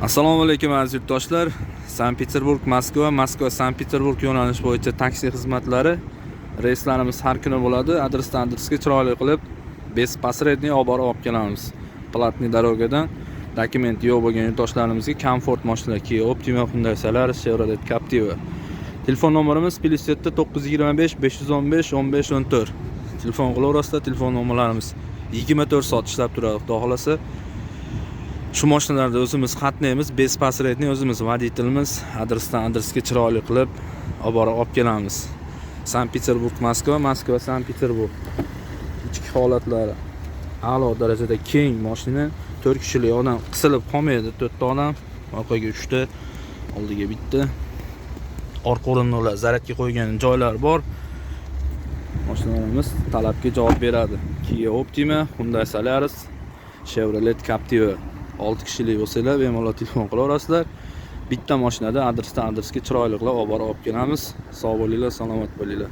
Assalomu alaykum aziz yurtdoshlar. Sankt-Peterburg, Moskva, Sankt-Peterburg yo'nalish bo'yicha taksi xizmatlari reyslarimiz har kuni bo'ladi. Adresdan adresga chiroyli qilib bespasredniy olib borib olib kelamiz. Platniy darogadan dokument yo'q bo'lgan yurtdoshlarimizga Comfort mashinalar Kia Optima, Hyundai Solaris, Chevrolet Captiva. Telefon nomerimiz +7 925 515 1514. Telefon qilaverasizlar. Telefon nomerlarimiz 24 soat ishlab turadi. Xudo xolasa shu mashinalarda o'zimiz qatnaymiz, bespasredniy o'zimiz voditelimiz adresdan adresga chiroyli qilib olib borib olib kelamiz. Sankt-Peterburg, Moskva, Sankt-Peterburg. Ichki holatlari a'lo darajada keng mashina, 4 kishilik odam qisilib qolmaydi, 4 ta odam, orqaga 3 ta, oldiga bitta. Orqa o'rindiqlar zaryadga qo'ygan joylar bor. Mashinalarimiz talabga javob beradi. Kia Optima, Hyundai Solaris, Chevrolet Captiva. 6 kishilik bo'lsalar, bemalol telefon qilaverasizlar. Bitta mashinada adresdan adresga chiroyli qilib olib borib olib kelamiz. Sog' bo'linglar, salomat bo'linglar.